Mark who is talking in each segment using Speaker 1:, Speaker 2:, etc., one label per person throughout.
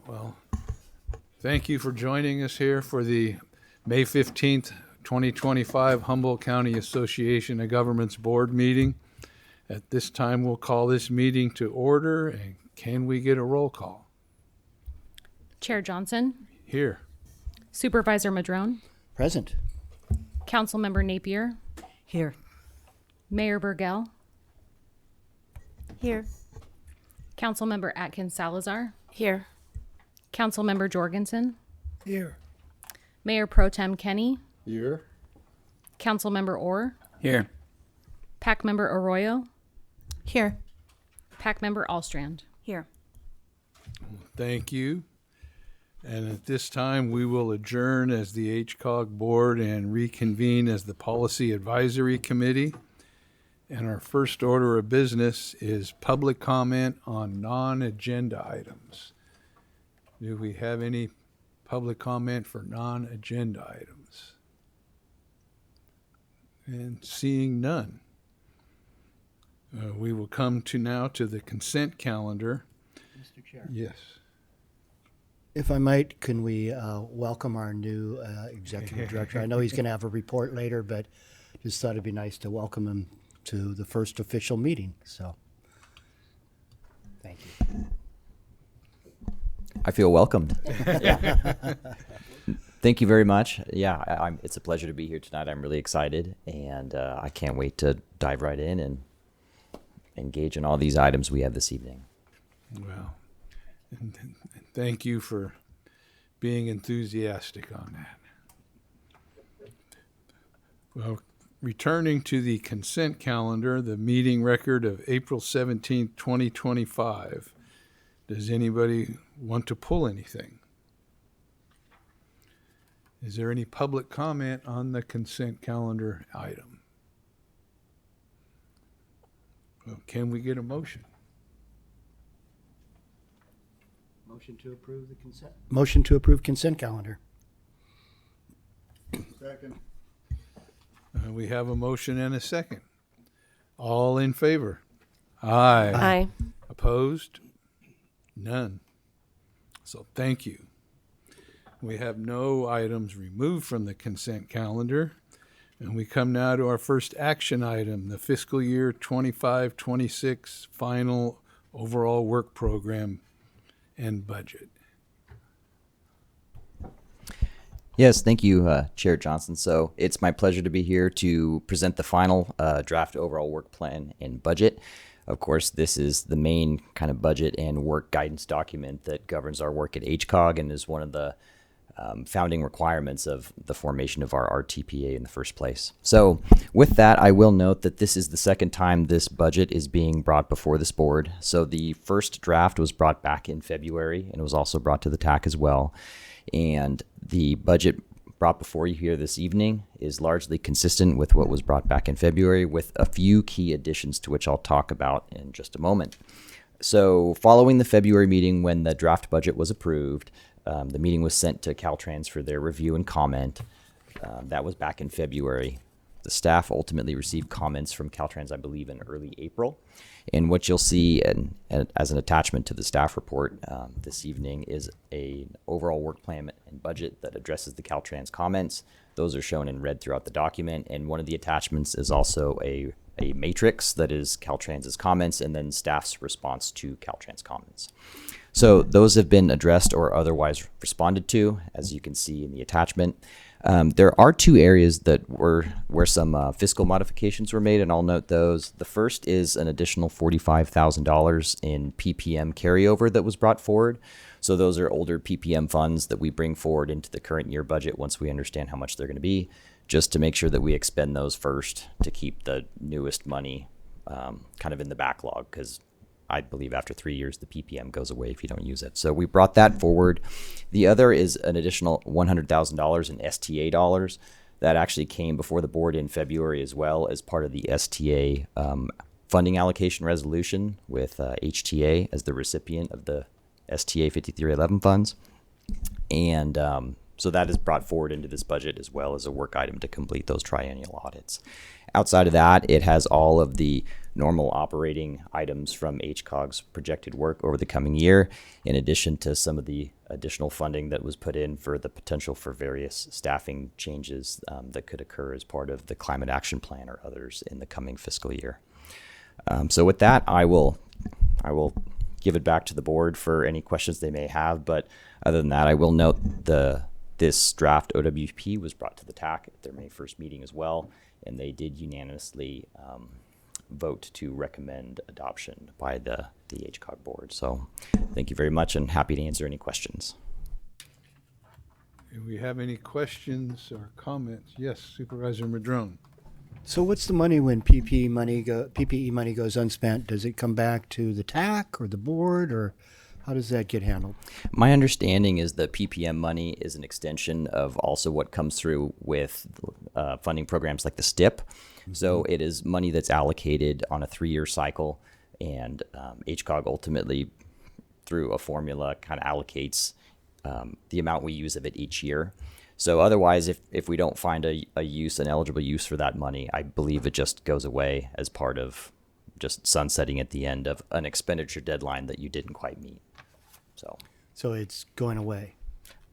Speaker 1: Well, thank you for joining us here for the May 15th, 2025 Humboldt County Association of Governments Board meeting. At this time, we'll call this meeting to order, and can we get a roll call?
Speaker 2: Chair Johnson,
Speaker 1: Here.
Speaker 2: Supervisor Madrone,
Speaker 3: Present.
Speaker 2: Councilmember Napier,
Speaker 4: Here.
Speaker 2: Mayor Burgell,
Speaker 4: Here.
Speaker 2: Councilmember Atkins Salazar,
Speaker 4: Here.
Speaker 2: Councilmember Jorgensen,
Speaker 3: Here.
Speaker 2: Mayor Pro Tem Kenny,
Speaker 1: Here.
Speaker 2: Councilmember Orr,
Speaker 3: Here.
Speaker 2: PAC Member Arroyo,
Speaker 4: Here.
Speaker 2: PAC Member Allstrand.
Speaker 4: Here.
Speaker 1: Thank you. And at this time, we will adjourn as the HCOG Board and reconvene as the Policy Advisory Committee. And our first order of business is public comment on non-agenda items. Do we have any public comment for non-agenda items? And seeing none, we will come to now to the consent calendar.
Speaker 3: Mr. Chair.
Speaker 1: Yes.
Speaker 3: If I might, can we welcome our new executive director? I know he's going to have a report later, but just thought it'd be nice to welcome him to the first official meeting. So, thank you.
Speaker 5: I feel welcomed. Thank you very much. Yeah, it's a pleasure to be here tonight. I'm really excited, and I can't wait to dive right in and engage in all these items we have this evening.
Speaker 1: Well, and thank you for being enthusiastic on that. Well, returning to the consent calendar, the meeting record of April 17th, 2025. Does anybody want to pull anything? Is there any public comment on the consent calendar item? Well, can we get a motion?
Speaker 3: Motion to approve consent calendar.
Speaker 6: Second.
Speaker 1: We have a motion and a second. All in favor? Aye.
Speaker 4: Aye.
Speaker 1: Opposed? None. So thank you. We have no items removed from the consent calendar. And we come now to our first action item, the fiscal year 25-26 final overall work program and budget.
Speaker 5: Yes, thank you, Chair Johnson. So it's my pleasure to be here to present the final draft overall work plan and budget. Of course, this is the main kind of budget and work guidance document that governs our work at HCOG and is one of the founding requirements of the formation of our RTPA in the first place. So with that, I will note that this is the second time this budget is being brought before this board. So the first draft was brought back in February and it was also brought to the TAC as well. And the budget brought before you here this evening is largely consistent with what was brought back in February, with a few key additions to which I'll talk about in just a moment. So following the February meeting when the draft budget was approved, the meeting was sent to Caltrans for their review and comment. That was back in February. The staff ultimately received comments from Caltrans, I believe, in early April. And what you'll see as an attachment to the staff report this evening is an overall work plan and budget that addresses the Caltrans comments. Those are shown in red throughout the document. And one of the attachments is also a matrix that is Caltrans's comments and then staff's response to Caltrans comments. So those have been addressed or otherwise responded to, as you can see in the attachment. There are two areas that where some fiscal modifications were made, and I'll note those. The first is an additional $45,000 in PPM carryover that was brought forward. So those are older PPM funds that we bring forward into the current year budget once we understand how much they're going to be, just to make sure that we expend those first to keep the newest money kind of in the backlog, because I believe after 3 years, the PPM goes away if you don't use it. So we brought that forward. The other is an additional $100,000 in STA dollars that actually came before the board in February as well as part of the STA funding allocation resolution with HTA as the recipient of the STA 5311 funds. And so that is brought forward into this budget as well as a work item to complete those triennial audits. Outside of that, it has all of the normal operating items from HCOG's projected work over the coming year, in addition to some of the additional funding that was put in for the potential for various staffing changes that could occur as part of the Climate Action Plan or others in the coming fiscal year. So with that, I will give it back to the board for any questions they may have. But other than that, I will note this draft OWP was brought to the TAC at their May 1st meeting as well, and they did unanimously vote to recommend adoption by the HCOG board. So thank you very much, and happy to answer any questions.
Speaker 1: Do we have any questions or comments? Yes, Supervisor Madrone.
Speaker 3: So what's the money when PPE money goes unspent? Does it come back to the TAC or the board, or how does that get handled?
Speaker 5: My understanding is the PPM money is an extension of also what comes through with funding programs like the STIP. Mm-hmm. So it is money that's allocated on a 3-year cycle, and HCOG ultimately, through a formula, kind of allocates the amount we use of it each year. So otherwise, if we don't find an eligible use for that money, I believe it just goes away as part of just sunsetting at the end of an expenditure deadline that you didn't quite meet. So
Speaker 3: it's going away.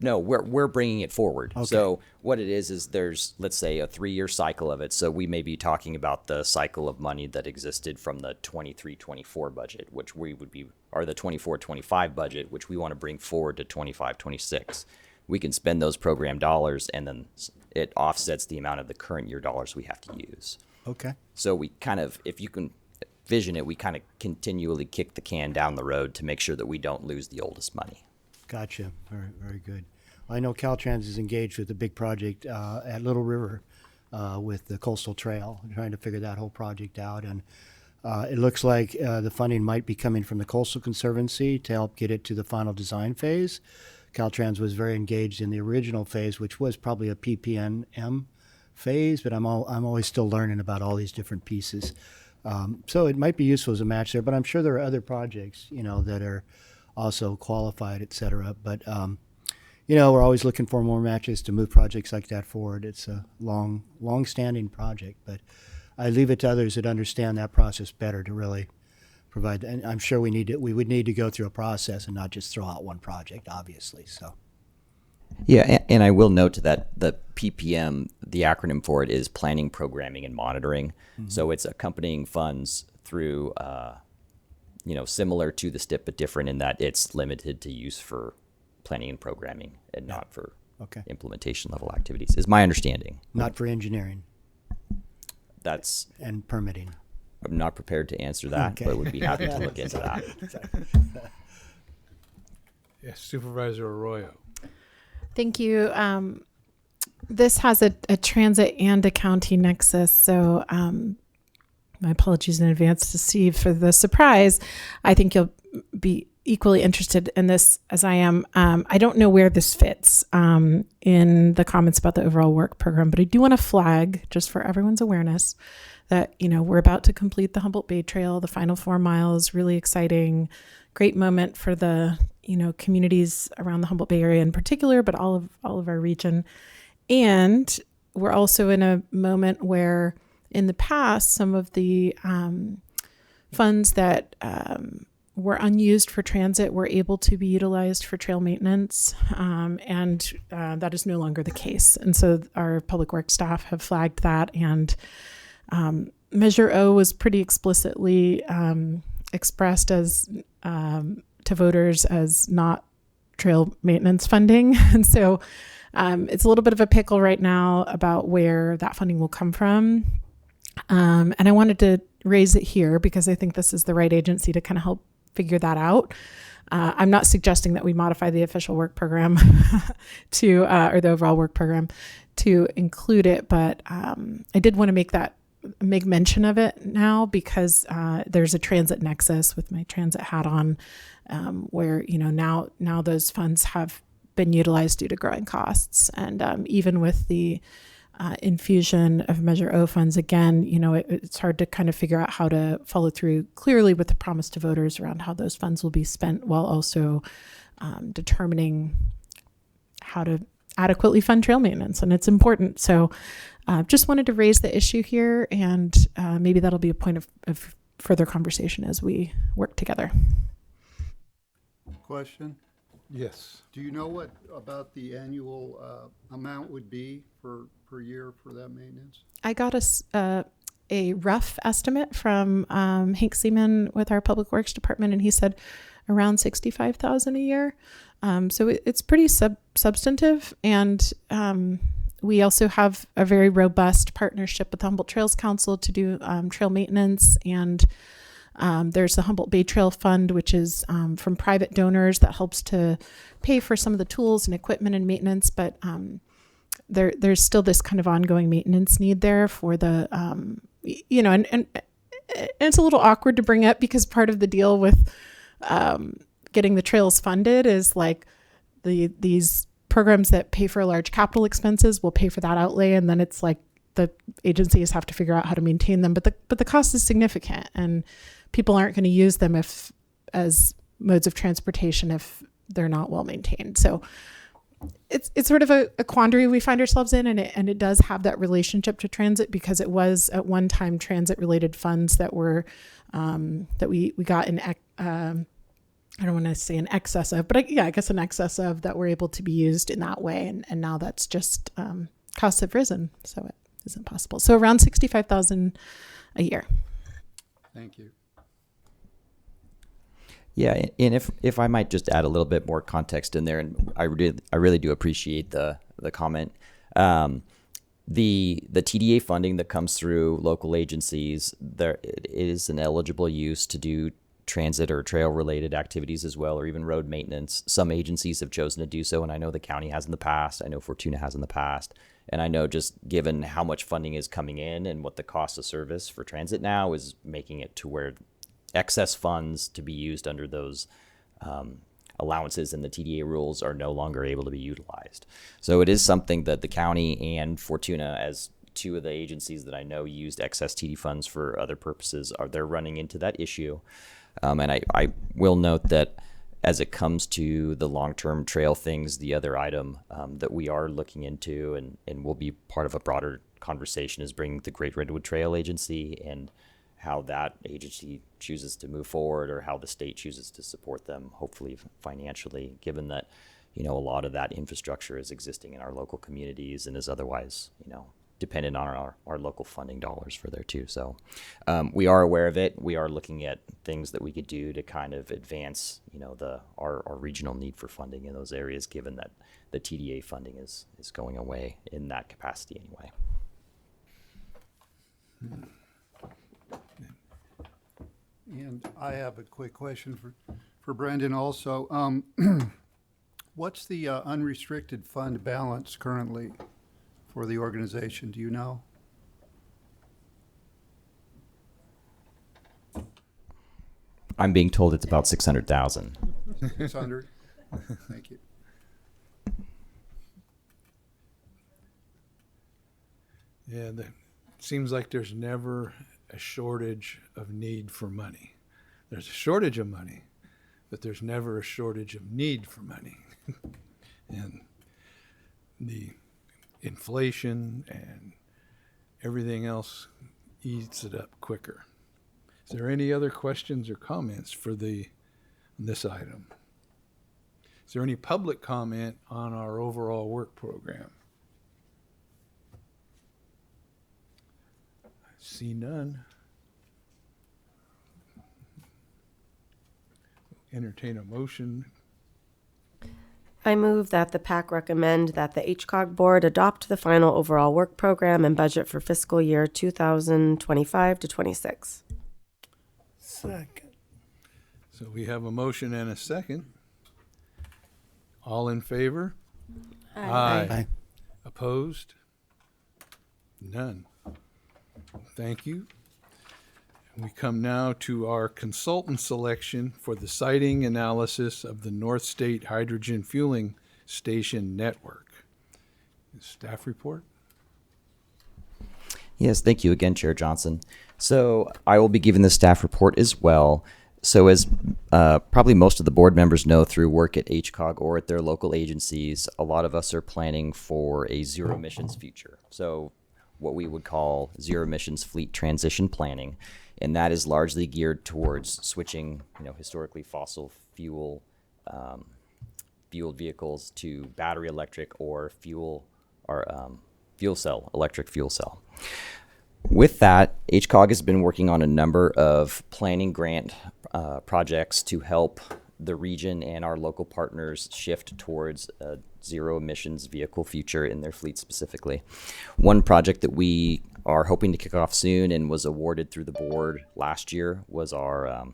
Speaker 5: No, we're bringing it forward.
Speaker 3: Okay.
Speaker 5: So what it is there's, let's say, a 3-year cycle of it. So we may be talking about the cycle of money that existed from the 23-24 budget, which we would be, or the 24-25 budget, which we want to bring forward to 25-26. We can spend those program dollars, and then it offsets the amount of the current year dollars we have to use.
Speaker 3: Okay.
Speaker 5: So we kind of, if you can vision it, we kind of continually kick the can down the road to make sure that we don't lose the oldest money.
Speaker 3: Gotcha. Very, very good. I know Caltrans is engaged with a big project at Little River with the Coastal Trail, trying to figure that whole project out. And it looks like the funding might be coming from the Coastal Conservancy to help get it to the final design phase. Caltrans was very engaged in the original phase, which was probably a PPNM phase, but I'm always still learning about all these different pieces. So it might be useful as a match there, but I'm sure there are other projects, that are also qualified, et cetera. But, we're always looking for more matches to move projects like that forward. It's a long-standing project, but I leave it to others that understand that process better to really provide. And I'm sure we would need to go through a process and not just throw out one project, obviously. So.
Speaker 5: Yeah, and I will note that the PPM, the acronym for it is Planning, Programming, and Monitoring. Mm-hmm. So it's accompanying funds through, similar to the STIP, but different in that it's limited to use for planning and programming and not for implementation level activities, is my understanding.
Speaker 3: Not for engineering. And permitting.
Speaker 5: I'm not prepared to answer that, but would be happy to look into that.
Speaker 1: Yes, Supervisor Arroyo.
Speaker 4: Thank you. This has a transit and a county nexus, so my apologies in advance to Steve for the surprise. I think you'll be equally interested in this as I am. I don't know where this fits in the comments about the overall work program, but I do want to flag, just for everyone's awareness, that we're about to complete the Humboldt Bay Trail, the final 4 miles. Really exciting, great moment for the communities around the Humboldt Bay area in particular, but all of our region. And we're also in a moment where, in the past, some of the funds that were unused for transit were able to be utilized for trail maintenance, and that is no longer the case. And so our public works staff have flagged that, and Measure O was pretty explicitly expressed as to voters as not trail maintenance funding. And so it's a little bit of a pickle right now about where that funding will come from. And I wanted to raise it here because I think this is the right agency to kind of help figure that out. I'm not suggesting that we modify the official work program or the overall work program to include it, but I did want to make mention of it now because there's a transit nexus with my transit hat on, where now those funds have been utilized due to growing costs, and even with the infusion of Measure O funds, again, it's hard to kind of figure out how to follow through clearly with the promise to voters around how those funds will be spent, while also determining how to adequately fund trail maintenance, and it's important. So just wanted to raise the issue here, and maybe that'll be a point of further conversation as we work together.
Speaker 6: Question,
Speaker 1: Yes.
Speaker 6: do you know what about the annual amount would be per year for that maintenance?
Speaker 4: I got a rough estimate from Hank Seaman with our Public Works Department, and he said around $65,000 a year. So it's pretty substantive, and we also have a very robust partnership with the Humboldt Trails Council to do trail maintenance, and there's the Humboldt Bay Trail Fund, which is from private donors that helps to pay for some of the tools and equipment and maintenance, but there's still this kind of ongoing maintenance need there for the, and it's a little awkward to bring up because part of the deal with getting the trails funded is like these programs that pay for large capital expenses will pay for that outlay, and then it's like the agencies have to figure out how to maintain them. But the cost is significant, and people aren't going to use them as modes of transportation if they're not well maintained. So it's sort of a quandary we find ourselves in, and it does have that relationship to transit because it was at one time transit related funds that were that we got in I don't want to say in excess of, but I guess in excess of, that were able to be used in that way, and now that's just costs have risen, so it isn't possible. So around $65,000 a year.
Speaker 6: Thank you.
Speaker 5: Yeah, and if I might just add a little bit more context in there, and I really do appreciate the comment. The TDA funding that comes through local agencies, there it is an eligible use to do transit or trail related activities as well, or even road maintenance. Some agencies have chosen to do so, and I know the county has in the past. I know Fortuna has in the past, and I know just given how much funding is coming in and what the cost of service for transit now is, making it to where excess funds to be used under those allowances in the TDA rules are no longer able to be utilized. So it is something that the county and Fortuna, as two of the agencies that I know used excess TD funds for other purposes, they're running into that issue. And I will note that as it comes to the long-term trail things, the other item that we are looking into and will be part of a broader conversation is bringing the Great Redwood Trail Agency and how that agency chooses to move forward, or how the state chooses to support them, hopefully financially, given that, a lot of that infrastructure is existing in our local communities and is otherwise, dependent on our local funding dollars for there too. So we are aware of it. We are looking at things that we could do to kind of advance, our regional need for funding in those areas, given that the TDA funding is going away in that capacity anyway.
Speaker 6: And I have a quick question for Brendan also. What's the unrestricted fund balance currently for the organization? Do you know?
Speaker 5: I'm being told it's about 600,000.
Speaker 6: 600? Thank you.
Speaker 1: Yeah, it seems like there's never a shortage of need for money. There's a shortage of money, but there's never a shortage of need for money. And the inflation and everything else eats it up quicker. Is there any other questions or comments for this item? Is there any public comment on our overall work program? See none. Entertain a motion.
Speaker 7: I move that the PAC recommend that the HCOG board adopt the final overall work program and budget for fiscal year 2025 to 26.
Speaker 1: Second. So we have a motion and a second. All in favor?
Speaker 3: Aye.
Speaker 1: Opposed? None. Thank you. We come now to our consultant selection for the siting analysis of the North State Hydrogen Fueling Station Network. Staff report?
Speaker 5: Yes, thank you again, Chair Johnson. So I will be giving the staff report as well. So as probably most of the board members know through work at HCOG or at their local agencies, a lot of us are planning for a zero emissions future. So what we would call zero emissions fleet transition planning. and that is largely geared towards switching, historically fossil fueled vehicles to battery electric or electric fuel cell. With that, HCOG has been working on a number of planning grant projects to help the region and our local partners shift towards a zero emissions vehicle future in their fleet specifically. One project that we are hoping to kick off soon and was awarded through the board last year was our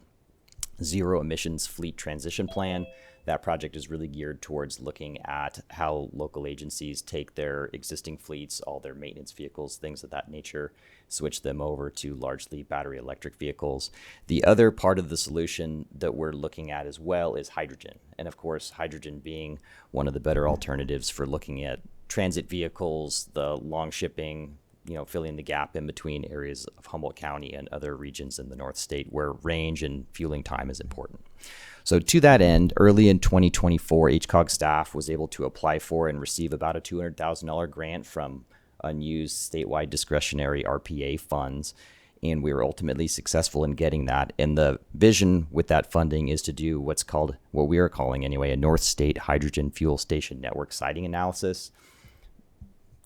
Speaker 5: zero emissions fleet transition plan. That project is really geared towards looking at how local agencies take their existing fleets, all their maintenance vehicles, things of that nature, switch them over to largely battery electric vehicles. The other part of the solution that we're looking at as well is hydrogen. And of course, hydrogen being one of the better alternatives for looking at transit vehicles, the long shipping, filling the gap in between areas of Humboldt County and other regions in the North State where range and fueling time is important. So to that end, early in 2024, HCOG staff was able to apply for and receive about a $200,000 grant from unused statewide discretionary RPA funds, and we were ultimately successful in getting that. And the vision with that funding is to do what we are calling anyway, a North State Hydrogen Fuel Station Network siting analysis.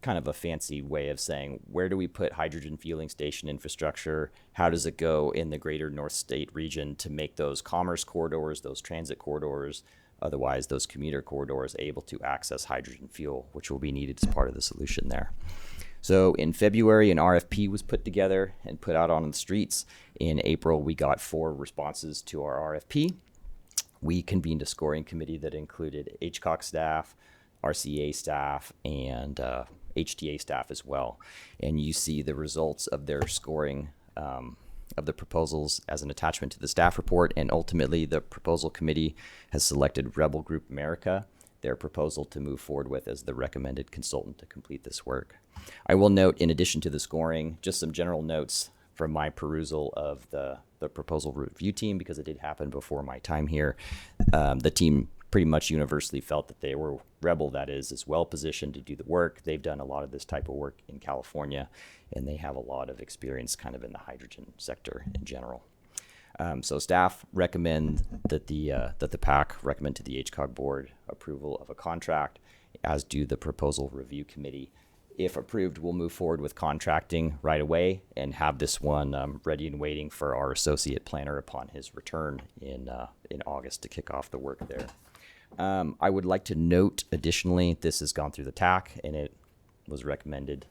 Speaker 5: Kind of a fancy way of saying, where do we put hydrogen fueling station infrastructure? How does it go in the greater North State region to make those commerce corridors, those transit corridors, otherwise those commuter corridors able to access hydrogen fuel, which will be needed as part of the solution there. So in February, an RFP was put together and put out on the streets. In April, we got 4 responses to our RFP. We convened a scoring committee that included HCOG staff, RCA staff, and HTA staff as well. And you see the results of their scoring of the proposals as an attachment to the staff report. And ultimately, the proposal committee has selected Rebel Group America, their proposal to move forward with as the recommended consultant to complete this work. I will note, in addition to the scoring, just some general notes from my perusal of the proposal review team, because it did happen before my time here. The team pretty much universally felt that Rebel, that is well positioned to do the work. They've done a lot of this type of work in California, and they have a lot of experience kind of in the hydrogen sector in general. So staff recommend that the PAC recommend to the HCOG board approval of a contract, as do the proposal review committee. If approved, we'll move forward with contracting right away and have this one ready and waiting for our associate planner upon his return in August to kick off the work there. I would like to note, additionally, this has gone through the TAC and it was recommended.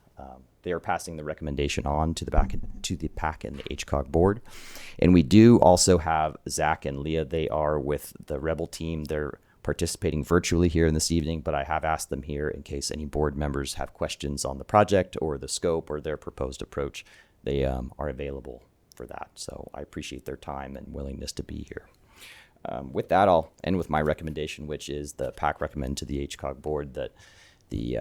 Speaker 5: They are passing the recommendation on to the PAC and the HCOG board. And we do also have Zach and Leah. They are with the Rebel team. They're participating virtually here in this evening, but I have asked them here in case any board members have questions on the project or the scope or their proposed approach. They are available for that. So I appreciate their time and willingness to be here. With that, I'll end with my recommendation, which is the PAC recommend to the HCOG board that the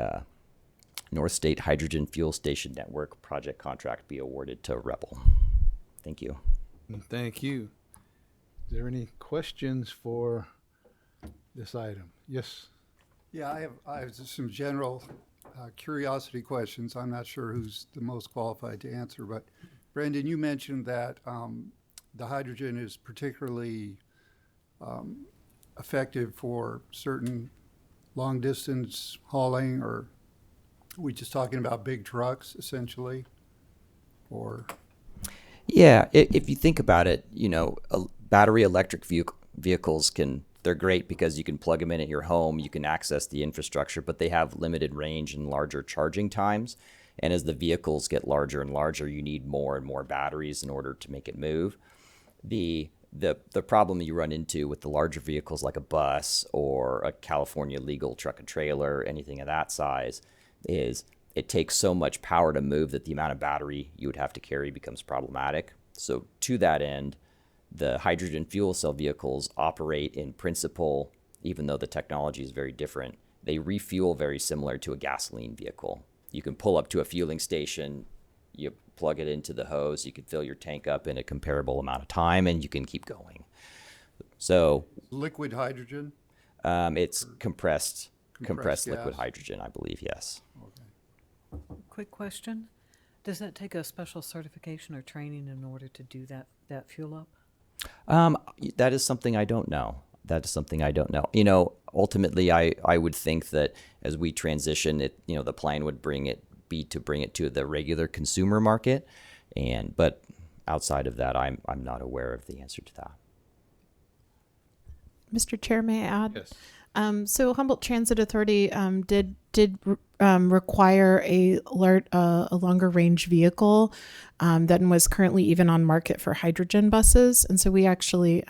Speaker 5: North State Hydrogen Fuel Station Network project contract be awarded to Rebel. Thank you.
Speaker 1: Thank you. Is there any questions for this item? Yes.
Speaker 6: Yeah, I have just some general curiosity questions. I'm not sure who's the most qualified to answer, but Brandon, you mentioned that the hydrogen is particularly effective for certain long distance hauling, or are we just talking about big trucks essentially? Or
Speaker 5: Yeah, if you think about it, battery electric vehicles they're great because you can plug them in at your home, you can access the infrastructure, but they have limited range and larger charging times. And as the vehicles get larger and larger, you need more and more batteries in order to make it move. The problem you run into with the larger vehicles like a bus or a California legal truck and trailer, anything of that size, is it takes so much power to move that the amount of battery you would have to carry becomes problematic. So to that end, the hydrogen fuel cell vehicles operate in principle, even though the technology is very different, they refuel very similar to a gasoline vehicle. You can pull up to a fueling station, you plug it into the hose, you can fill your tank up in a comparable amount of time, and you can keep going. So
Speaker 6: liquid hydrogen?
Speaker 5: It's compressed liquid
Speaker 6: gas.
Speaker 5: hydrogen, I believe, yes.
Speaker 6: Okay.
Speaker 8: Quick question. Does that take a special certification or training in order to do that fuel up?
Speaker 5: That is something I don't know. That is something I don't know. You know, ultimately, I would think that as we transition it, you know, the plan would be to bring it to the regular consumer market, but outside of that, I'm not aware of the answer to that.
Speaker 4: Mr. Chair, may I add?
Speaker 1: Yes.
Speaker 4: So Humboldt Transit Authority did require a longer range vehicle than was currently even on market for hydrogen buses, and so we actually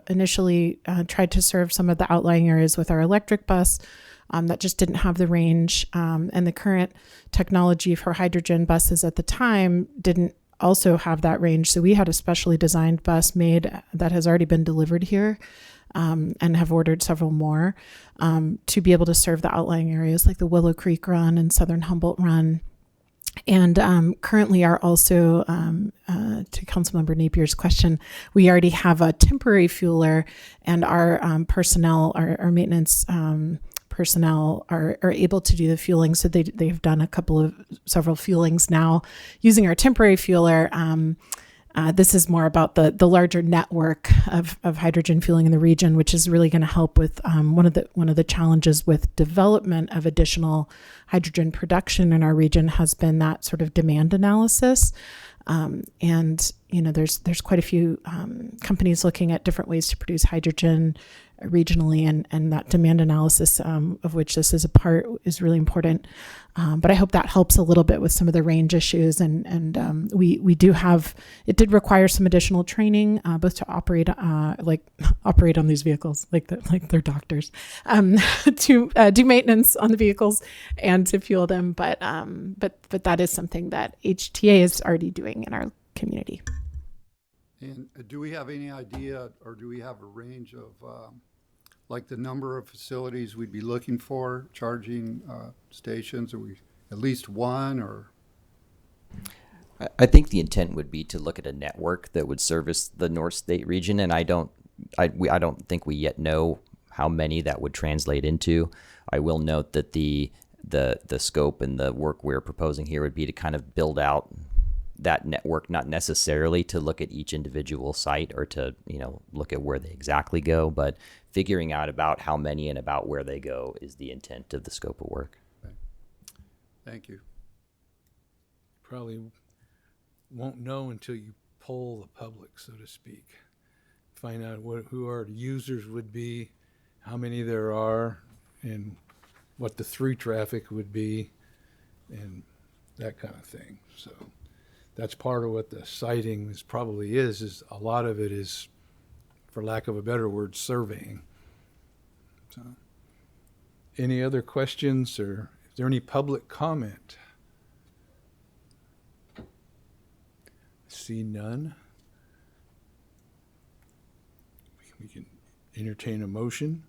Speaker 4: initially tried to serve some of the outlying areas with our electric bus. That just didn't have the range, and the current technology for hydrogen buses at the time didn't also have that range. So we had a specially designed bus made that has already been delivered here, and have ordered several more to be able to serve the outlying areas like the Willow Creek Run and Southern Humboldt Run. And currently are also, to Councilmember Napier's question, we already have a temporary fueler, and our personnel, our maintenance personnel are able to do the fueling. So they've done several fuelings now using our temporary fueler. This is more about the larger network of hydrogen fueling in the region, which is really going to help with one of the challenges with development of additional hydrogen production in our region has been that sort of demand analysis. And you know, there's quite a few companies looking at different ways to produce hydrogen regionally, and that demand analysis, of which this is a part, is really important. But I hope that helps a little bit with some of the range issues. And we do have, it did require some additional training, both to operate on these vehicles, like they're doctors, to do maintenance on the vehicles and to fuel them. But that is something that HTA is already doing in our community.
Speaker 6: And do we have any idea, or do we have a range of, like the number of facilities we'd be looking for, charging stations? Are we at least one, or?
Speaker 5: I think the intent would be to look at a network that would service the North State region, and I don't think we yet know how many that would translate into. I will note that the scope and the work we're proposing here would be to kind of build out that network, not necessarily to look at each individual site or to, you know, look at where they exactly go, but figuring out about how many and about where they go is the intent of the scope of work.
Speaker 6: Thank you.
Speaker 1: Probably won't know until you poll the public, so to speak. Find out who our users would be, how many there are, and what the through traffic would be, and that kind of thing. So that's part of what the siting probably is a lot of it is, for lack of a better word, surveying. So, any other questions, or is there any public comment? See none. We can entertain a motion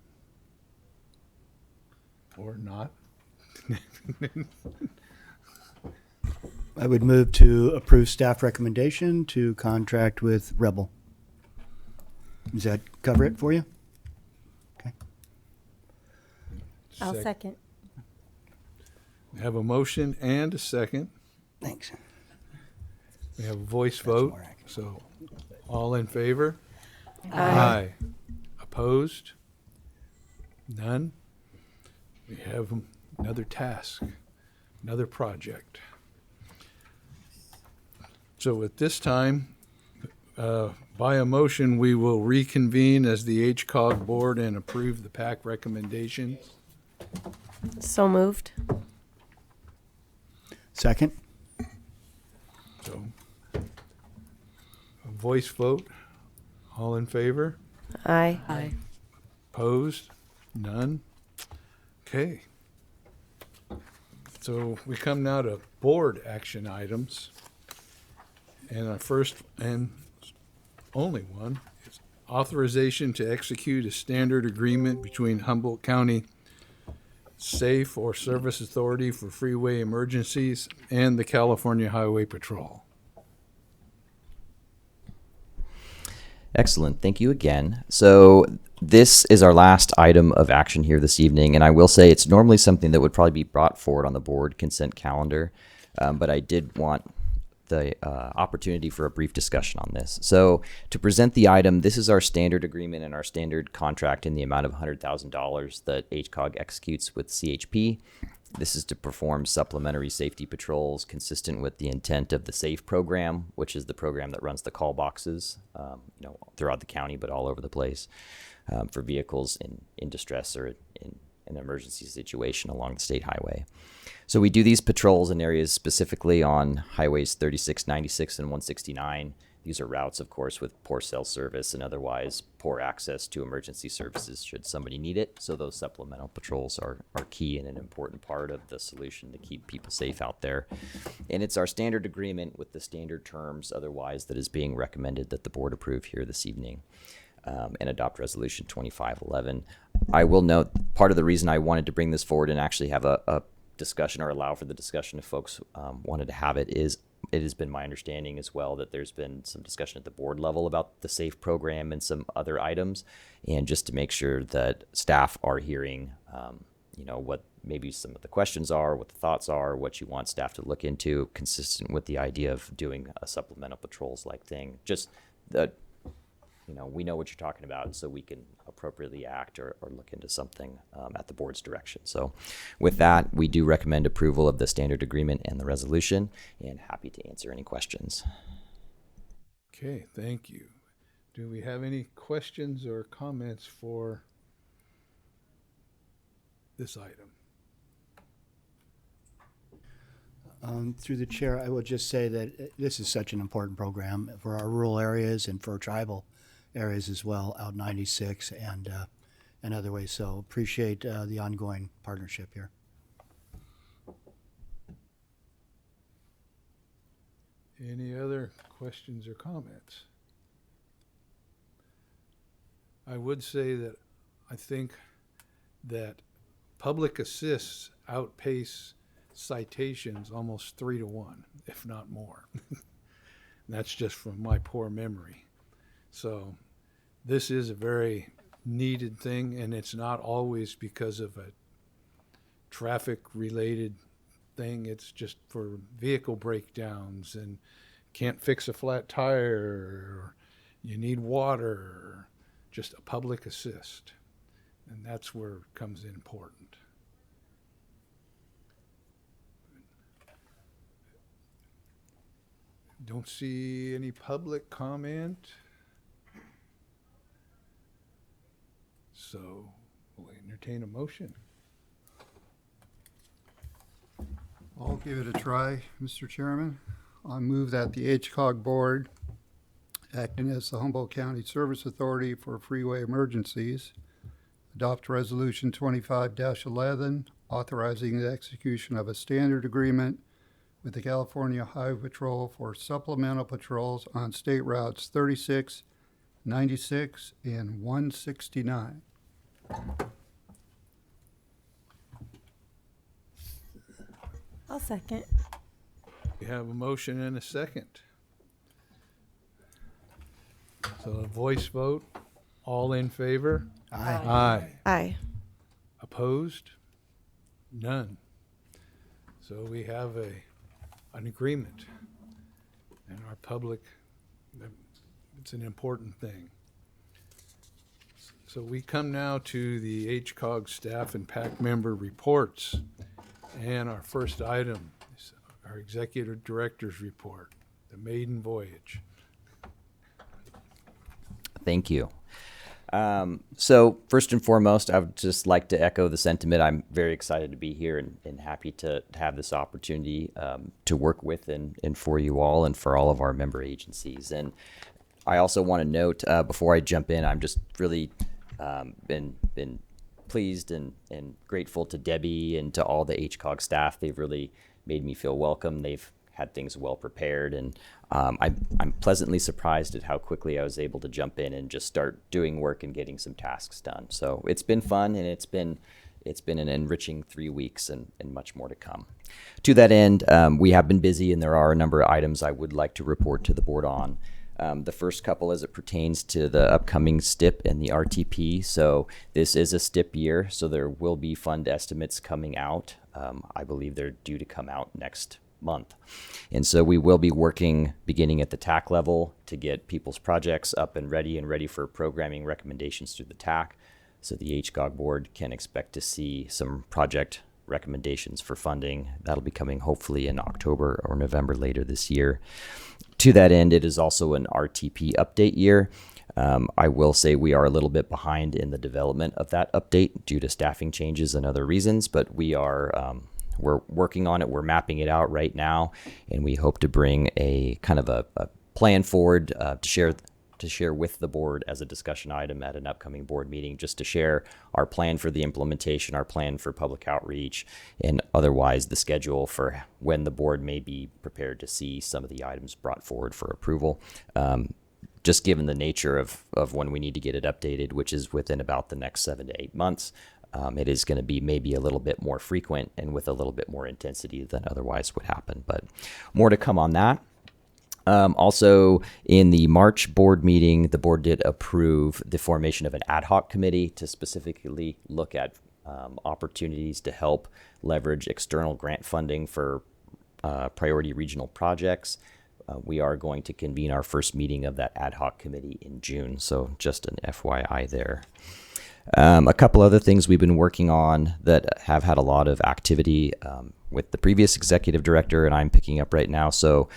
Speaker 1: or not.
Speaker 3: I would move to approve staff recommendation to contract with Rebel. Does that cover it for you? Okay.
Speaker 7: I'll second.
Speaker 1: We have a motion and a second.
Speaker 3: Thanks.
Speaker 1: We have a voice vote.
Speaker 3: more accurate.
Speaker 1: So all in favor? Aye. Opposed? None? We have another task, another project. So at this time, by a motion, we will reconvene as the HCOG board and approve the PAC recommendations.
Speaker 7: So moved.
Speaker 3: Second?
Speaker 1: So a voice vote. All in favor?
Speaker 7: Aye.
Speaker 8: Aye.
Speaker 1: Opposed? None? Okay. So we come now to board action items. And our first and only one is authorization to execute a standard agreement between Humboldt County Safe or Service Authority for Freeway Emergencies and the California Highway Patrol.
Speaker 5: Excellent. Thank you again. So this is our last item of action here this evening, and I will say it's normally something that would probably be brought forward on the board consent calendar. but I did want the opportunity for a brief discussion on this. So to present the item, this is our standard agreement and our standard contract in the amount of $100,000 that HCOG executes with CHP. This is to perform supplementary safety patrols consistent with the intent of the SAFE program, which is the program that runs the call boxes, throughout the county, but all over the place, for vehicles in distress or in an emergency situation along the state highway. So we do these patrols in areas specifically on highways 36, 96, and 169. These are routes, of course, with poor cell service and otherwise poor access to emergency services should somebody need it. So those supplemental patrols are key and an important part of the solution to keep people safe out there. And it's our standard agreement with the standard terms otherwise that is being recommended that the board approve here this evening. And adopt resolution 2511. I will note part of the reason I wanted to bring this forward and actually have a discussion or allow for the discussion if folks wanted to have it is it has been my understanding as well that there's been some discussion at the board level about the SAFE program and some other items. And just to make sure that staff are hearing, what maybe some of the questions are, what the thoughts are, what you want staff to look into, consistent with the idea of doing a supplemental patrols like thing. Just that, we know what you're talking about, so we can appropriately act or look into something at the board's direction. So with that, we do recommend approval of the standard agreement and the resolution, and happy to answer any questions.
Speaker 1: Okay, thank you. Do we have any questions or comments for this item?
Speaker 3: Through the chair, I will just say that this is such an important program for our rural areas and for tribal areas as well, out 96 and other ways. So appreciate the ongoing partnership here.
Speaker 1: Any other questions or comments? I would say that I think that public assists outpace citations almost 3-1, if not more. That's just from my poor memory. So this is a very needed thing, and it's not always because of a traffic-related thing. It's just for vehicle breakdowns and can't fix a flat tire, or you need water, or just a public assist. And that's where it comes in important. Don't see any public comment. So we'll entertain a motion.
Speaker 6: I'll give it a try, Mr. Chairman. I move that the HCOG Board, acting as the Humboldt County Service Authority for Freeway Emergencies, adopt Resolution 25-11, authorizing the execution of a standard agreement with the California Highway Patrol for supplemental patrols on state routes 36, 96, and 169.
Speaker 7: I'll second.
Speaker 1: We have a motion and a second. So a voice vote. All in favor?
Speaker 3: Aye.
Speaker 1: Aye.
Speaker 7: Aye.
Speaker 1: Opposed? None. So we have an agreement, and our public, it's an important thing. So we come now to the HCOG staff and PAC member reports. And our first item is our executive director's report, the maiden voyage.
Speaker 5: Thank you. So first and foremost, I would just like to echo the sentiment. I'm very excited to be here and happy to have this opportunity to work with and for you all and for all of our member agencies. And I also want to note before I jump in, I'm just really been pleased and grateful to Debbie and to all the HCOG staff. They've really made me feel welcome. They've had things well prepared, and I'm pleasantly surprised at how quickly I was able to jump in and just start doing work and getting some tasks done. So it's been fun, and it's been an enriching 3 weeks and much more to come. To that end, we have been busy, and there are a number of items I would like to report to the board on. The first couple as it pertains to the upcoming STIP and the RTP. So this is a STIP year, so there will be fund estimates coming out. I believe they're due to come out next month. And so we will be working beginning at the TAC level to get people's projects up and ready for programming recommendations through the TAC. So the HCOG board can expect to see some project recommendations for funding. That'll be coming hopefully in October or November later this year. To that end, it is also an RTP update year. I will say we are a little bit behind in the development of that update due to staffing changes and other reasons, but we're working on it. We're mapping it out right now, and we hope to bring a kind of a plan forward to share with the board as a discussion item at an upcoming board meeting, just to share our plan for the implementation, our plan for public outreach, and otherwise the schedule for when the board may be prepared to see some of the items brought forward for approval. Just given the nature of when we need to get it updated, which is within about the next 7 to 8 months, it is going to be maybe a little bit more frequent and with a little bit more intensity than otherwise would happen. But more to come on that. Also, in the March board meeting, the board did approve the formation of an ad hoc committee to specifically look at opportunities to help leverage external grant funding for priority regional projects. We are going to convene our first meeting of that ad hoc committee in June, so just an FYI there. A couple other things we've been working on that have had a lot of activity with the previous executive director, and I'm picking up right now. So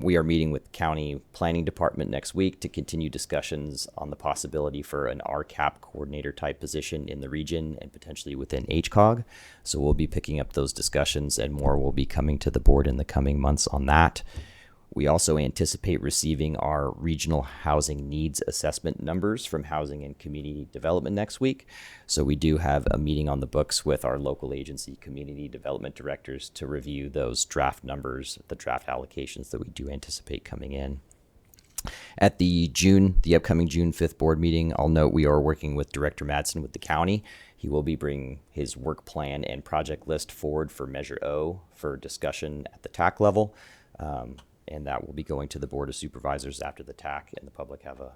Speaker 5: we are meeting with the county planning department next week to continue discussions on the possibility for an RCAP coordinator type position in the region and potentially within HCOG. So we'll be picking up those discussions, and more will be coming to the board in the coming months on that. We also anticipate receiving our regional housing needs assessment numbers from Housing and Community Development next week. So we do have a meeting on the books with our local agency community development directors to review those draft numbers, the draft allocations that we do anticipate coming in. At the upcoming June 5th board meeting, I'll note we are working with Director Madsen with the county. He will be bringing his work plan and project list forward for Measure O for discussion at the TAC level. And that will be going to the Board of Supervisors after the TAC, and the public have a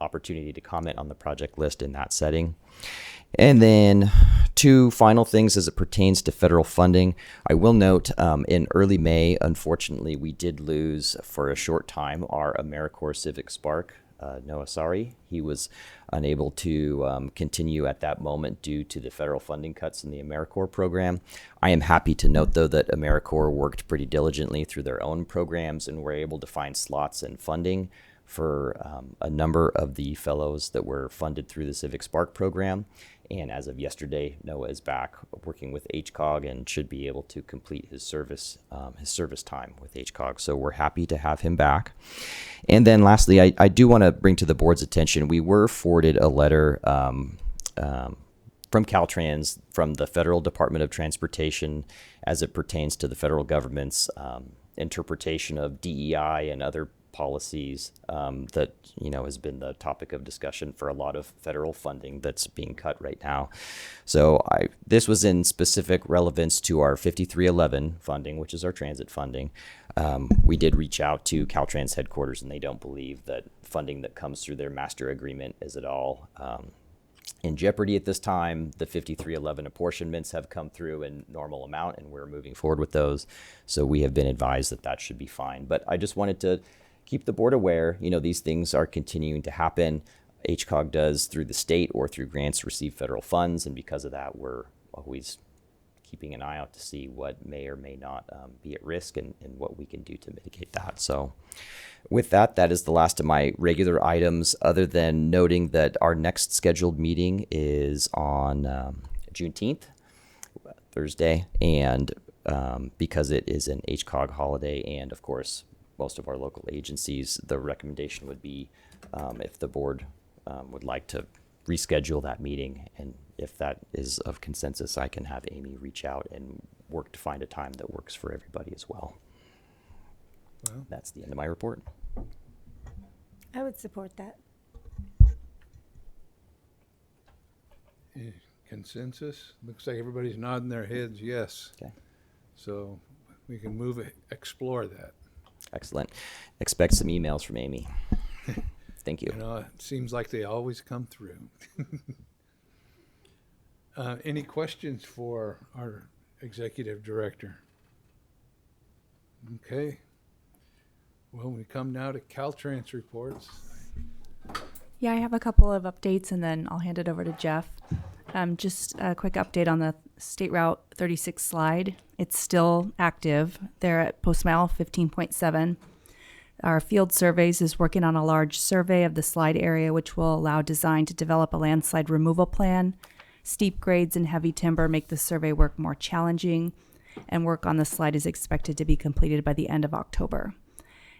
Speaker 5: opportunity to comment on the project list in that setting. And then two final things as it pertains to federal funding. I will note in early May, unfortunately, we did lose for a short time our AmeriCorps Civic Spark, Noah Sari. He was unable to continue at that moment due to the federal funding cuts in the AmeriCorps program. I am happy to note, though, that AmeriCorps worked pretty diligently through their own programs and were able to find slots and funding for a number of the fellows that were funded through the Civic Spark program. And as of yesterday, Noah is back working with HCOG and should be able to complete his service time with HCOG. So we're happy to have him back. And then lastly, I do want to bring to the board's attention, we were forwarded a letter from Caltrans, from the Federal Department of Transportation, as it pertains to the federal government's interpretation of DEI and other policies that has been the topic of discussion for a lot of federal funding that's being cut right now. So this was in specific relevance to our 5311 funding, which is our transit funding. We did reach out to Caltrans headquarters, and they don't believe that funding that comes through their master agreement is at all in jeopardy at this time. The 5311 apportionments have come through in normal amount, and we're moving forward with those. So we have been advised that that should be fine. But I just wanted to keep the board aware, these things are continuing to happen. HCOG does, through the state or through grants, receive federal funds, and because of that, we're always keeping an eye out to see what may or may not be at risk and what we can do to mitigate that. So with that, that is the last of my regular items, other than noting that our next scheduled meeting is on Juneteenth, Thursday, and because it is an HCOG holiday, and of course, most of our local agencies, the recommendation would be if the board would like to reschedule that meeting, and if that is of consensus, I can have Amy reach out and work to find a time that works for everybody as well. Well, that's the end of my report.
Speaker 9: I would support that.
Speaker 1: Consensus? Looks like everybody's nodding their heads yes.
Speaker 5: Okay.
Speaker 1: So we can explore that.
Speaker 5: Excellent. Expect some emails from Amy. Thank you.
Speaker 1: It seems like they always come through. Any questions for our executive director? Okay. Well, we come now to Caltrans reports.
Speaker 10: Yeah, I have a couple of updates and then I'll hand it over to Jeff. Just a quick update on the State Route 36 slide. It's still active. They're at post mile 15.7. Our field surveys is working on a large survey of the slide area, which will allow design to develop a landslide removal plan. Steep grades and heavy timber make the survey work more challenging, and work on the slide is expected to be completed by the end of October.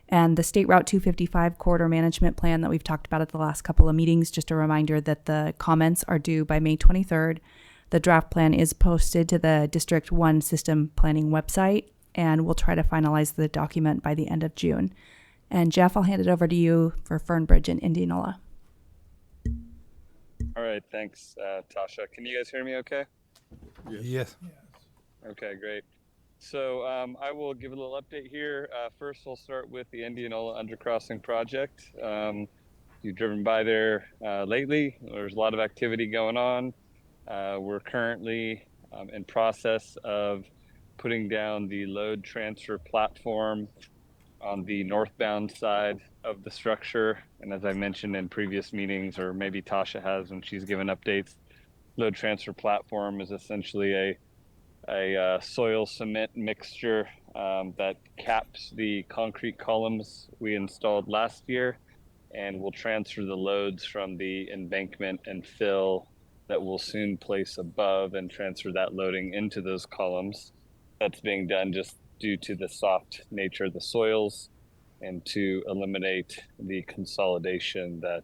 Speaker 10: And the State Route 255 corridor management plan that we've talked about at the last couple of meetings, just a reminder that the comments are due by May 23rd. The draft plan is posted to the District 1 System Planning website, and we'll try to finalize the document by the end of June. And Jeff, I'll hand it over to you for Fernbridge and Indianola.
Speaker 11: All right, thanks, Tasha. Can you guys hear me okay?
Speaker 1: Yes.
Speaker 11: Okay, great. So I will give a little update here. First, we'll start with the Indianola Undercrossing project. You've driven by there lately. There's a lot of activity going on. We're currently in process of putting down the load transfer platform on the northbound side of the structure. And as I mentioned in previous meetings, or maybe Tasha has when she's given updates, load transfer platform is essentially a soil cement mixture that caps the concrete columns we installed last year, and will transfer the loads from the embankment and fill that we'll soon place above and transfer that loading into those columns. That's being done just due to the soft nature of the soils and to eliminate the consolidation that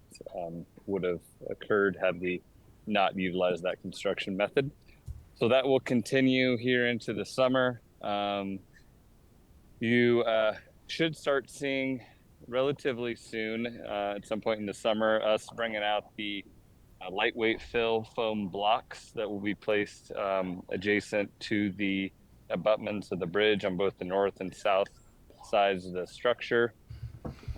Speaker 11: would have occurred had we not utilized that construction method. So that will continue here into the summer. You should start seeing relatively soon, at some point in the summer, us bringing out the lightweight fill foam blocks that will be placed adjacent to the abutments of the bridge on both the north and south sides of the structure.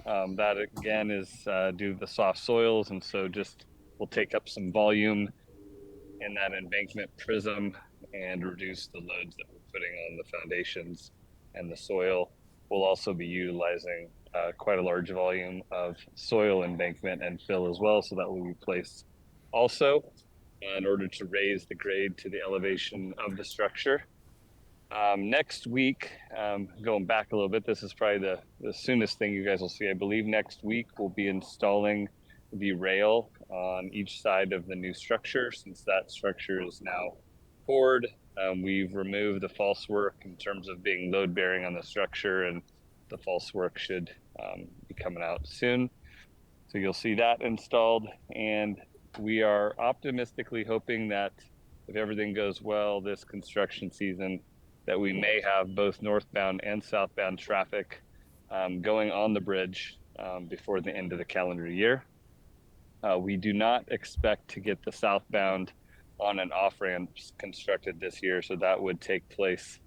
Speaker 11: That again is due to the soft soils, and so just will take up some volume in that embankment prism and reduce the loads that we're putting on the foundations and the soil. We'll also be utilizing quite a large volume of soil embankment and fill as well, so that will be placed also in order to raise the grade to the elevation of the structure. Next week, going back a little bit, this is probably the soonest thing you guys will see. I believe next week we'll be installing the rail on each side of the new structure. Since that structure is now poured, we've removed the false work in terms of being load bearing on the structure, and the false work should be coming out soon. So you'll see that installed, and we are optimistically hoping that if everything goes well this construction season, that we may have both northbound and southbound traffic going on the bridge before the end of the calendar year. We do not expect to get the southbound on and off ramps constructed this year, so that would take place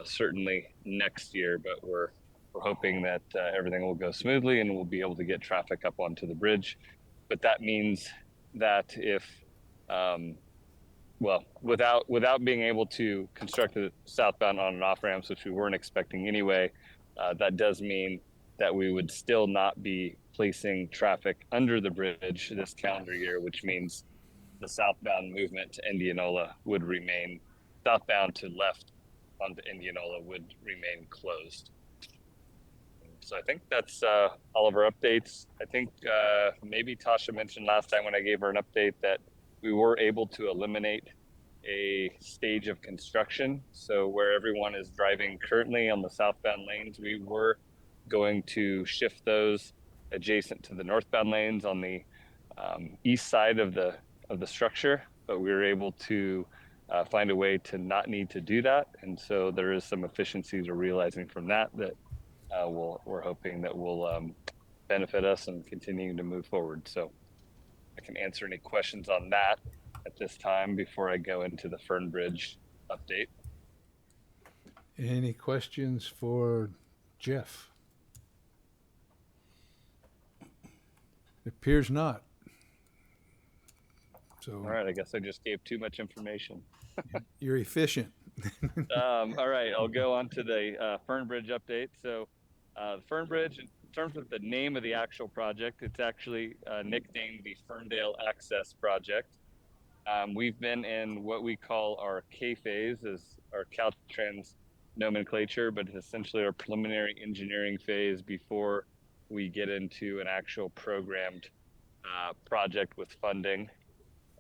Speaker 11: certainly next year, but we're hoping that everything will go smoothly and we'll be able to get traffic up onto the bridge. But that means that if without being able to construct the southbound on and off ramps, which we weren't expecting anyway, that does mean that we would still not be placing traffic under the bridge this calendar year, which means the southbound movement to Indianola would remain, southbound to left onto Indianola would remain closed. So I think that's all of our updates. I think maybe Tasha mentioned last time when I gave her an update that we were able to eliminate a stage of construction. So where everyone is driving currently on the southbound lanes, we were going to shift those adjacent to the northbound lanes on the east side of the structure, but we were able to find a way to not need to do that. And so there is some efficiencies we're realizing from that we're hoping that will benefit us and continuing to move forward. So I can answer any questions on that at this time before I go into the Fernbridge update.
Speaker 1: Any questions for Jeff? It appears not. So
Speaker 11: All right, I guess I just gave too much information.
Speaker 1: you're efficient.
Speaker 11: All right, I'll go on to the Fern Bridge update. So, the Fern Bridge, in terms of the name of the actual project, it's actually nicknamed the Ferndale Access Project. We've been in what we call our K phase, is our Caltrans nomenclature, but it's essentially our preliminary engineering phase before we get into an actual programmed project with funding.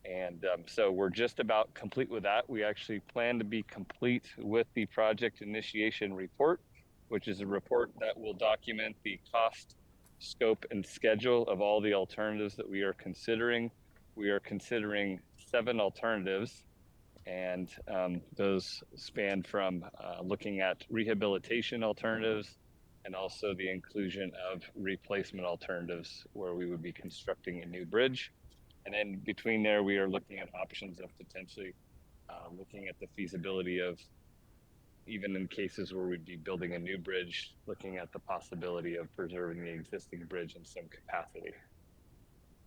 Speaker 11: And so we're just about complete with that. We actually plan to be complete with the project initiation report, which is a report that will document the cost, scope, and schedule of all the alternatives that we are considering. We are considering 7 alternatives, and those span from looking at rehabilitation alternatives and also the inclusion of replacement alternatives where we would be constructing a new bridge. And then between there, we are looking at options of potentially looking at the feasibility of, even in cases where we'd be building a new bridge, looking at the possibility of preserving the existing bridge in some capacity.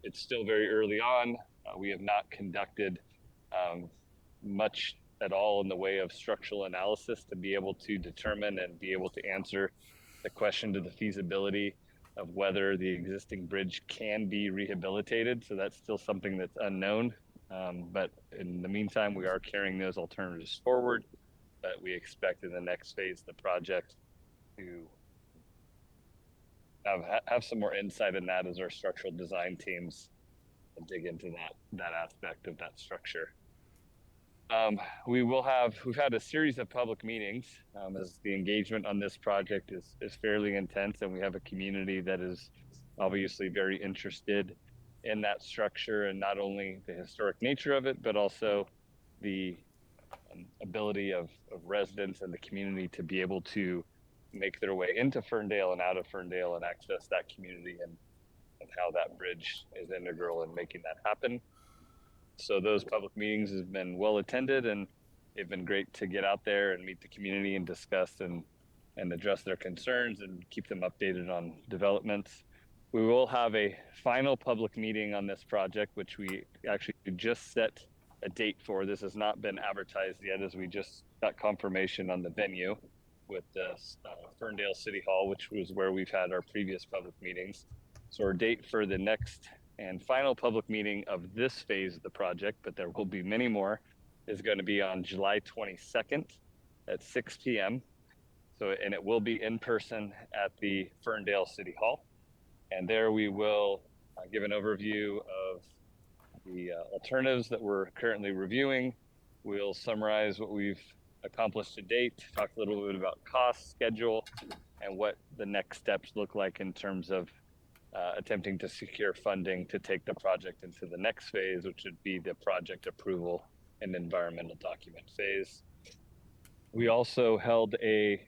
Speaker 11: It's still very early on. We have not conducted much at all in the way of structural analysis to be able to determine and be able to answer the question to the feasibility of whether the existing bridge can be rehabilitated. So that's still something that's unknown. But in the meantime, we are carrying those alternatives forward. But we expect in the next phase of the project to have some more insight in that as our structural design teams dig into that aspect of that structure. We've had a series of public meetings as the engagement on this project is fairly intense, and we have a community that is obviously very interested in that structure, and not only the historic nature of it, but also the ability of residents and the community to be able to make their way into Ferndale and out of Ferndale and access that community, and how that bridge is integral in making that happen. So those public meetings have been well attended, and they've been great to get out there and meet the community and discuss and address their concerns and keep them updated on developments. We will have a final public meeting on this project, which we actually just set a date for. This has not been advertised yet, as we just got confirmation on the venue with the Ferndale City Hall, which was where we've had our previous public meetings. So our date for the next and final public meeting of this phase of the project, but there will be many more, is going to be on July 22nd at 6 p.m. And it will be in person at the Ferndale City Hall. And there we will give an overview of the alternatives that we're currently reviewing. We'll summarize what we've accomplished to date, talk a little bit about cost, schedule, and what the next steps look like in terms of attempting to secure funding to take the project into the next phase, which would be the project approval and environmental document phase. We also held a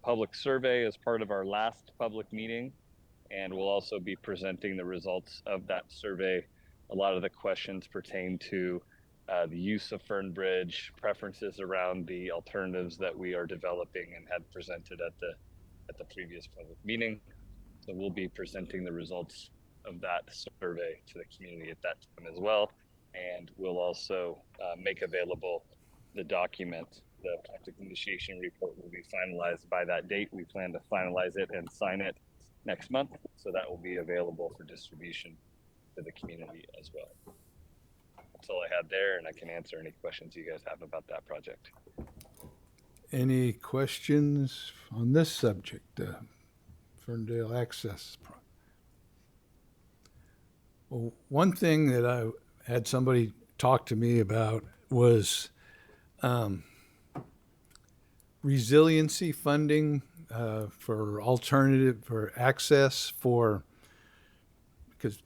Speaker 11: public survey as part of our last public meeting, and we'll also be presenting the results of that survey. A lot of the questions pertain to the use of Fern Bridge, preferences around the alternatives that we are developing and had presented at the previous public meeting. So we'll be presenting the results of that survey to the community at that time as well. And we'll also make available the document. The project initiation report will be finalized by that date. We plan to finalize it and sign it next month. So that will be available for distribution to the community as well. That's all I had there, and I can answer any questions you guys have about that project.
Speaker 1: Any questions on this subject? Ferndale Access. Well, one thing that I had somebody talk to me about was resiliency funding for alternative for access because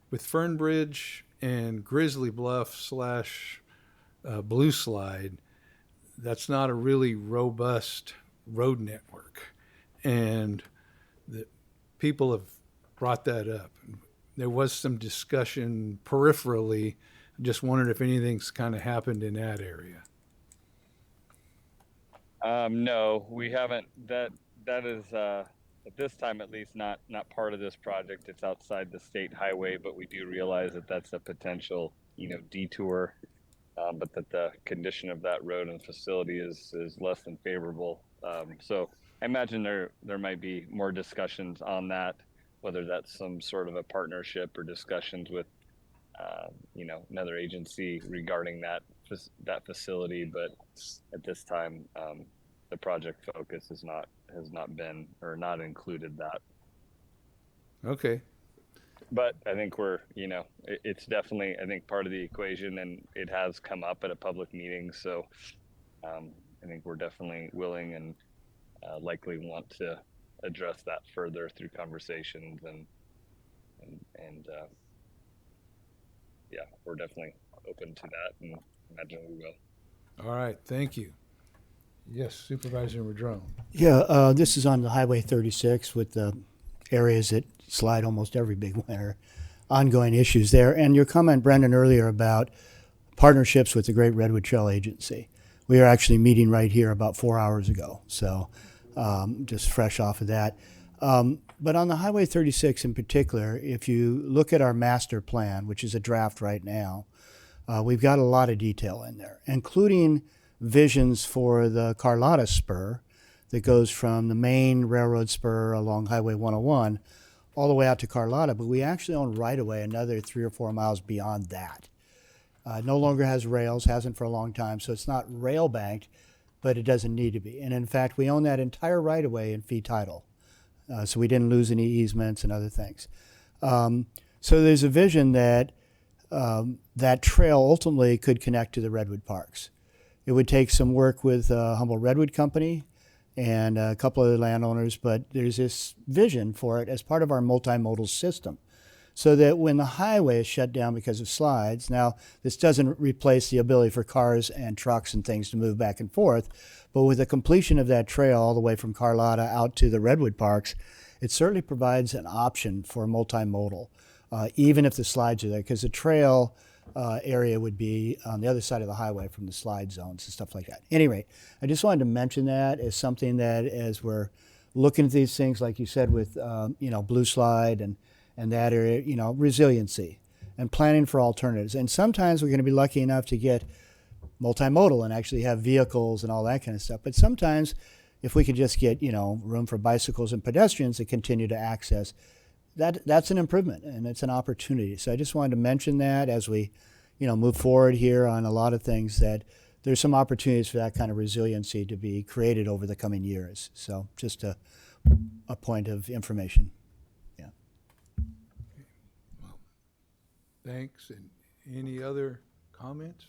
Speaker 1: with Fern Bridge and Grizzly Bluff / Blue Slide, that's not a really robust road network, and the people have brought that up. There was some discussion peripherally. I just wondered if anything's kind of happened in that area.
Speaker 11: No, we haven't. That is at this time at least not part of this project. It's outside the state highway, but we do realize that that's a potential detour but that the condition of that road and facility is less than favorable. So I imagine there might be more discussions on that, whether that's some sort of a partnership or discussions with another agency regarding that facility. But at this time, the project focus has not been or not included that.
Speaker 1: Okay.
Speaker 11: But I think it's definitely, I think, part of the equation, and it has come up at a public meeting. So I think we're definitely willing and likely want to address that further through conversations and yeah, we're definitely open to that, and imagine we will.
Speaker 1: All right. Thank you. Yes, Supervisor Madrone.
Speaker 3: Yeah, this is on the Highway 36 with the areas that slide almost every big winter, ongoing issues there. And your comment, Brendan, earlier about partnerships with the Great Redwood Trail Agency. We are actually meeting right here about 4 hours ago, so just fresh off of that. But on the Highway 36 in particular, if you look at our master plan, which is a draft right now, we've got a lot of detail in there, including visions for the Carlotta spur that goes from the main railroad spur along Highway 101 all the way out to Carlotta. But we actually own right-of-way another 3 or 4 miles beyond that. No longer has rails, hasn't for a long time, so it's not rail banked, but it doesn't need to be. And in fact, we own that entire right-of-way in fee title. So we didn't lose any easements and other things. So there's a vision that that trail ultimately could connect to the Redwood Parks. It would take some work with Humboldt Redwood Company and a couple other landowners, but there's this vision for it as part of our multimodal system. So that when the highway is shut down because of slides, now this doesn't replace the ability for cars and trucks and things to move back and forth, but with the completion of that trail all the way from Carlotta out to the Redwood Parks, it certainly provides an option for multimodal, even if the slides are there, because the trail area would be on the other side of the highway from the slide zones and stuff like that. Anyway, I just wanted to mention that as something that as we're looking at these things, like you said, with Blue Slide and that area, resiliency and planning for alternatives. And sometimes we're going to be lucky enough to get multimodal and actually have vehicles and all that kind of stuff. But sometimes if we could just get, room for bicycles and pedestrians to continue to access, that's an improvement and it's an opportunity. So I just wanted to mention that as we, move forward here on a lot of things, that there's some opportunities for that kind of resiliency to be created over the coming years. So just a point of information.
Speaker 1: Thanks. And any other comments?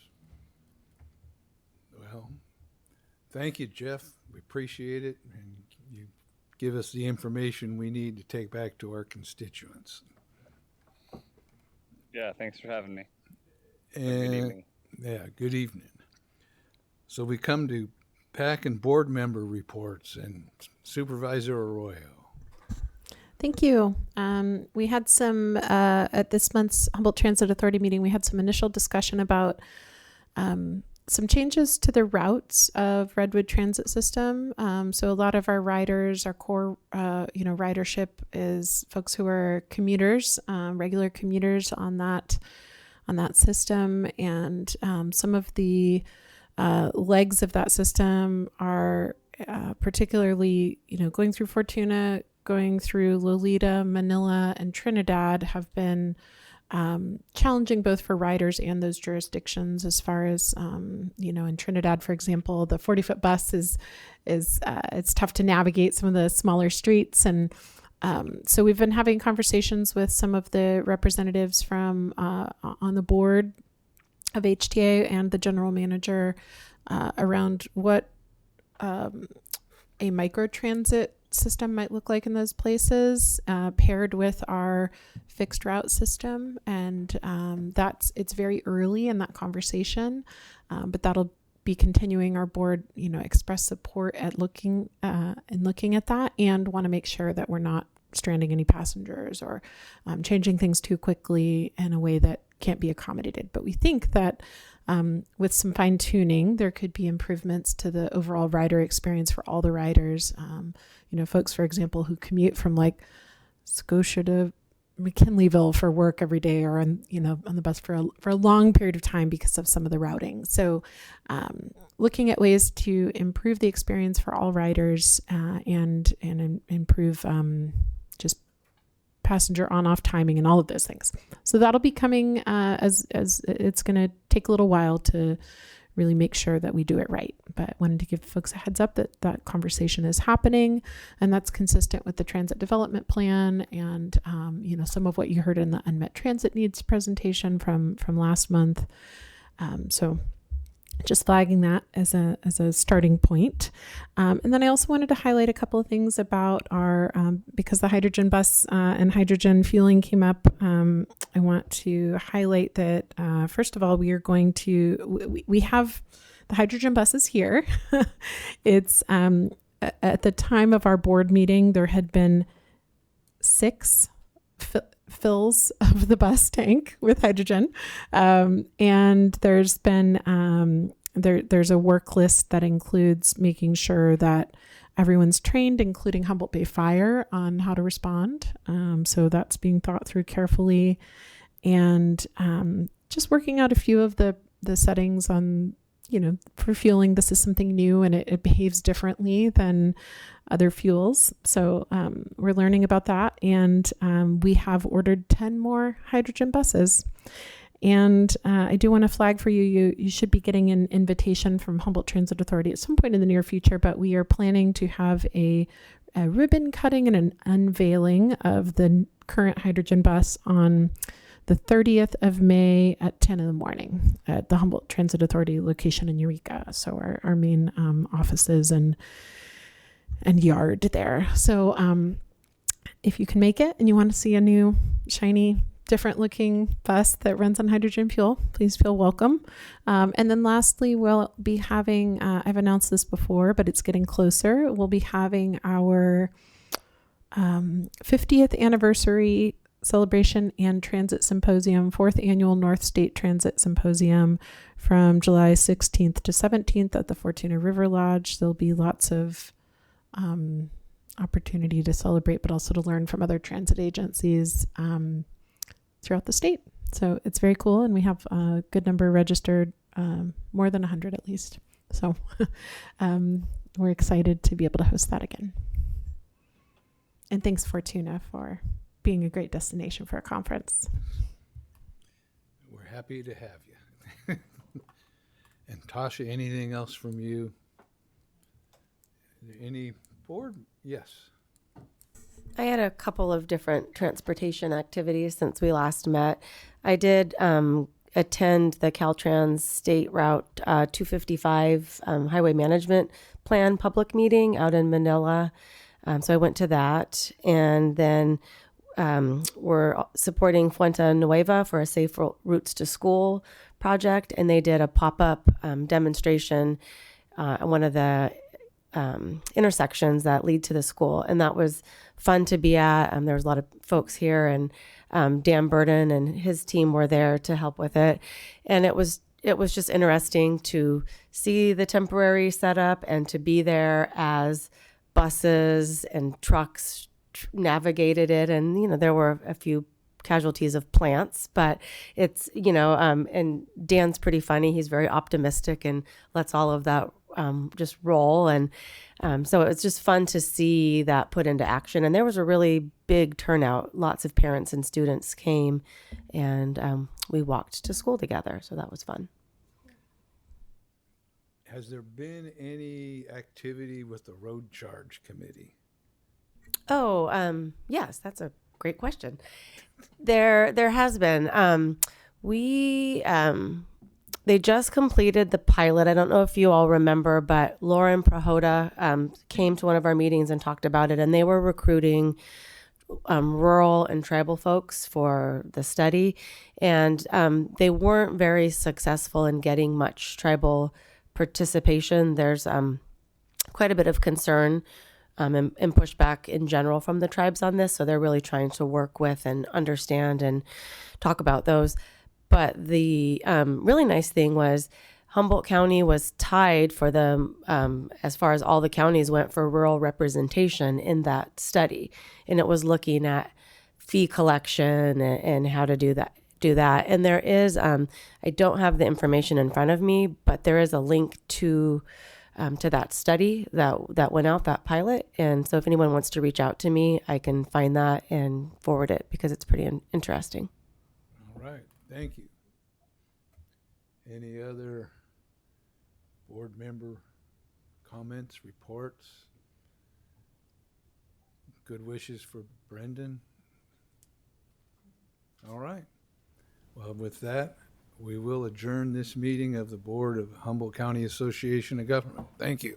Speaker 1: Well, thank you, Jeff. We appreciate it. And you give us the information we need to take back to our constituents.
Speaker 11: Yeah, thanks for having me.
Speaker 1: And,
Speaker 11: good evening.
Speaker 1: Yeah, good evening. So we come to PAC and board member reports, and Supervisor Arroyo.
Speaker 4: Thank you. We had some, at this month's Humboldt Transit Authority meeting, we had some initial discussion about some changes to the routes of Redwood Transit System. So a lot of our riders, our core, ridership is folks who are commuters, regular commuters on that system. And some of the legs of that system are particularly, going through Fortuna, going through Lolita, Manila, and Trinidad have been challenging both for riders and those jurisdictions as far as, in Trinidad, for example, the 40-foot bus is it's tough to navigate some of the smaller streets. And so we've been having conversations with some of the representatives from on the board of HTA and the general manager around what a microtransit system might look like in those places, paired with our fixed route system. And it's very early in that conversation, but that'll be continuing. Our board, express support at looking at that, and want to make sure that we're not stranding any passengers or changing things too quickly in a way that can't be accommodated. But we think that with some fine tuning, there could be improvements to the overall rider experience for all the riders. Folks, for example, who commute from like Scotia to McKinleyville for work every day, or on the bus for a long period of time because of some of the routing. So looking at ways to improve the experience for all riders and improve just passenger on-off timing and all of those things. So that'll be coming as it's going to take a little while to really make sure that we do it right. But wanted to give folks a heads up that that conversation is happening, and that's consistent with the transit development plan and some of what you heard in the unmet transit needs presentation from last month. So just flagging that as a starting point. And then I also wanted to highlight a couple of things about our, because the hydrogen bus and hydrogen fueling came up, I want to highlight that, first of all, we are going to, we have the hydrogen buses here. It's, at the time of our board meeting, there had been 6 fills of the bus tank with hydrogen. And there's been, there's a work list that includes making sure that everyone's trained, including Humboldt Bay Fire, on how to respond. So that's being thought through carefully, and just working out a few of the settings on, for fueling. This is something new, and it behaves differently than other fuels. So we're learning about that. And we have ordered 10 more hydrogen buses. And I do want to flag for you, you should be getting an invitation from Humboldt Transit Authority at some point in the near future, but we are planning to have a ribbon cutting and an unveiling of the current hydrogen bus on the 30th of May at 10 in the morning at the Humboldt Transit Authority location in Eureka. So our main offices and yard there. So if you can make it and you want to see a new, shiny, different looking bus that runs on hydrogen fuel, please feel welcome. And then lastly, we'll be having, I've announced this before, but it's getting closer. We'll be having our 50th anniversary celebration and transit symposium, 4th annual North State Transit Symposium, from July 16th to 17th at the Fortuna River Lodge. There'll be lots of opportunity to celebrate, but also to learn from other transit agencies throughout the state. So it's very cool, and we have a good number registered, more than 100 at least. So we're excited to be able to host that again. And thanks, Fortuna, for being a great destination for a conference.
Speaker 1: We're happy to have you. And Tasha, anything else from you? Any board? Yes.
Speaker 7: I had a couple of different transportation activities since we last met. I did attend the Caltrans State Route 255 Highway Management Plan public meeting out in Manila. So I went to that, and then we're supporting Fuente Nueva for a Safe Routes to School project, and they did a pop-up demonstration at one of the intersections that lead to the school, and that was fun to be at. There was a lot of folks here, and Dan Burden and his team were there to help with it, and it was just interesting to see the temporary setup and to be there as buses and trucks navigated it. And there were a few casualties of plants, but it's and Dan's pretty funny. He's very optimistic and lets all of that just roll. And so it's just fun to see that put into action. And there was a really big turnout. Lots of parents and students came, and we walked to school together. So that was fun.
Speaker 1: Has there been any activity with the road charge committee?
Speaker 7: Oh, yes, that's a great question. There has been. They just completed the pilot. I don't know if you all remember, but Lauren Prahota came to one of our meetings and talked about it, and they were recruiting rural and tribal folks for the study, and they weren't very successful in getting much tribal participation. There's quite a bit of concern and pushback in general from the tribes on this, so they're really trying to work with and understand and talk about those. But the really nice thing was Humboldt County was tied for the, as far as all the counties went, for rural representation in that study. And it was looking at fee collection and how to do that. And there is, I don't have the information in front of me, but there is a link to that study that went out, that pilot. And so if anyone wants to reach out to me, I can find that and forward it because it's pretty interesting.
Speaker 1: All right, thank you. Any other board member comments, reports? Good wishes for Brendan? All right. Well, with that, we will adjourn this meeting of the Board of Humboldt County Association of Government. Thank you.